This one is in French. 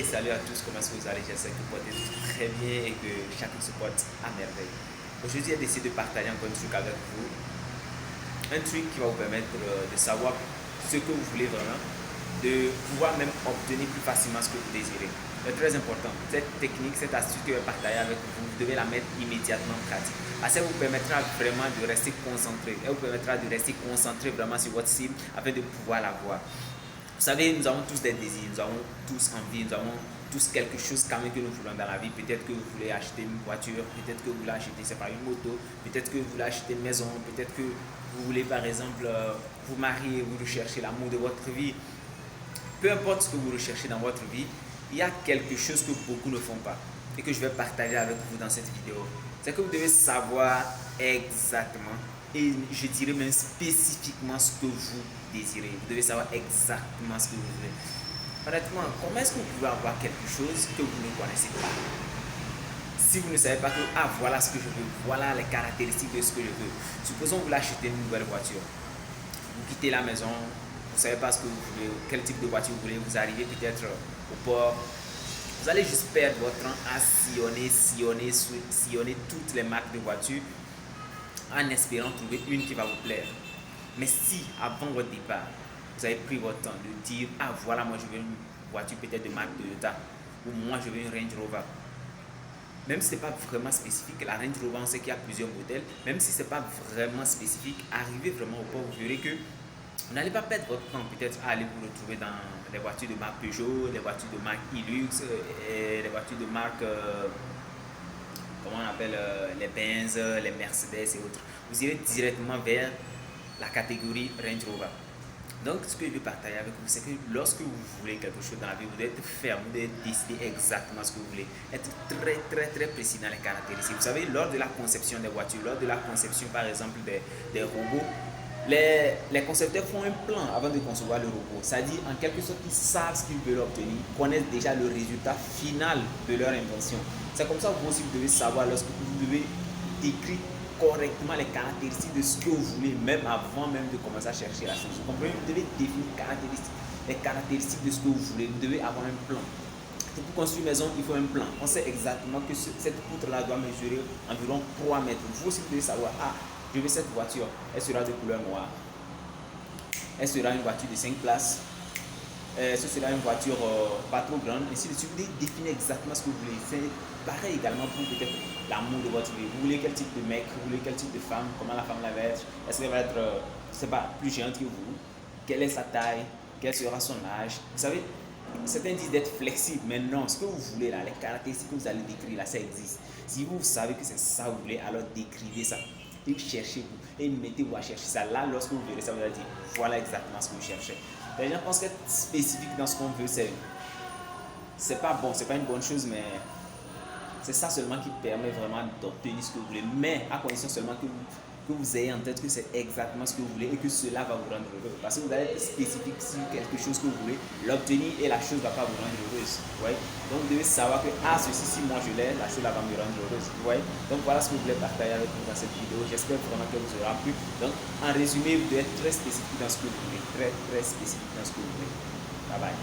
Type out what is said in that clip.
salut à tous, comment est-ce que vous allez? J'espère que vous portez très bien et que chacun se porte à merveille. Aujourd'hui, j'ai décidé de partager encore un truc avec vous. Un truc qui va vous permettre de savoir ce que vous voulez vraiment, de pouvoir même obtenir plus facilement ce que vous désirez. C'est très important. Cette technique, cette astuce que je vais partager avec vous, vous devez la mettre immédiatement en pratique. Ça vous permettra vraiment de rester concentré. Elle vous permettra de rester concentré vraiment sur votre cible afin de pouvoir l'avoir. Vous savez, nous avons tous des désirs, nous avons tous envie, nous avons tous quelque chose quand même que nous voulons dans la vie. Peut-être que vous voulez acheter une voiture, peut-être que vous voulez acheter, c'est pas, une moto, peut-être que vous voulez acheter une maison, peut-être que vous voulez par exemple vous marier, vous recherchez l'amour de votre vie. Peu importe ce que vous recherchez dans votre vie, il y a quelque chose que beaucoup ne font pas et que je vais partager avec vous dans cette vidéo. C'est que vous devez savoir exactement et je dirais même spécifiquement ce que vous désirez. Vous devez savoir exactement ce que vous voulez. Honnêtement, comment est-ce que vous pouvez avoir quelque chose que vous ne connaissez pas? Si vous ne savez pas que, ah, voilà ce que je veux, voilà les caractéristiques de ce que je veux. Supposons que vous voulez acheter une nouvelle voiture. Vous quittez la maison, vous ne savez pas ce que vous voulez, quel type de voiture vous voulez, vous arrivez peut-être au port. Vous allez juste perdre votre temps à sillonner toutes les marques de voitures en espérant trouver une qui va vous plaire. Mais si, avant votre départ, vous avez pris votre temps de dire, ah voilà, moi je veux une voiture peut-être de marque Toyota, ou moi je veux une Range Rover. Même si ce n'est pas vraiment spécifique, la Range Rover, on sait qu'il y a plusieurs modèles, même si ce n'est pas vraiment spécifique, arrivez vraiment au port, vous verrez que vous n'allez pas perdre votre temps peut-être à aller vous retrouver dans les voitures de marque Peugeot, les voitures de marque Hilux, et les voitures de marque, comment on appelle, les Benz, les Mercedes et autres. Vous irez directement vers la catégorie Range Rover. Donc, ce que je vais partager avec vous, c'est que lorsque vous voulez quelque chose dans la vie, vous devez être ferme, vous devez décider exactement ce que vous voulez. Être très précis dans les caractéristiques. Vous savez, lors de la conception des voitures, lors de la conception par exemple des robots, les concepteurs font un plan avant de concevoir le robot. C'est-à-dire, en quelque sorte, ils savent ce qu'ils veulent obtenir, ils connaissent déjà le résultat final de leur invention. C'est comme ça que vous aussi, vous devez savoir lorsque vous devez décrire correctement les caractéristiques de ce que vous voulez, même avant même de commencer à chercher la chose. Vous comprenez? Vous devez définir les caractéristiques de ce que vous voulez. Vous devez avoir un plan. Pour construire une maison, il faut un plan. On sait exactement que cette poutre-là doit mesurer environ 3 mètres. Vous aussi, vous devez savoir, ah, je veux cette voiture, elle sera de couleur noire. Elle sera une voiture de 5 places. Ce sera une voiture pas trop grande. Ainsi de suite, vous devez définir exactement ce que vous voulez. C'est pareil également pour peut-être l'amour de votre vie. Vous voulez quel type de mec, vous voulez quel type de femme, comment la femme va être. Est-ce qu'elle va être, je sais pas, plus géante que vous? Quelle est sa taille? Quel sera son âge? Vous savez, certains disent d'être flexible, mais non, ce que vous voulez là, les caractéristiques que vous allez décrire là, ça existe. Si vous savez que c'est ça que vous voulez, alors décrivez ça. Et cherchez-vous et mettez-vous à chercher ça. Là, lorsque vous verrez ça, vous allez dire voilà exactement ce que vous cherchez. Les gens pensent qu'être spécifique dans ce qu'on veut, c'est pas bon, c'est pas une bonne chose, mais c'est ça seulement qui permet vraiment d'obtenir ce que vous voulez. Mais à condition seulement que vous ayez en tête que c'est exactement ce que vous voulez et que cela va vous rendre heureux. Parce que vous allez être spécifique sur quelque chose que vous voulez, l'obtenir et la chose ne va pas vous rendre heureuse. Ouais? Donc vous devez savoir que ah, ceci, si moi je l'ai, la chose là va me rendre heureuse. Ouais? Donc voilà ce que je voulais partager avec vous dans cette vidéo. J'espère vraiment qu'elle vous aura plu. Donc en résumé, vous devez être très spécifique dans ce que vous voulez. Très spécifique dans ce que vous voulez. Bye bye.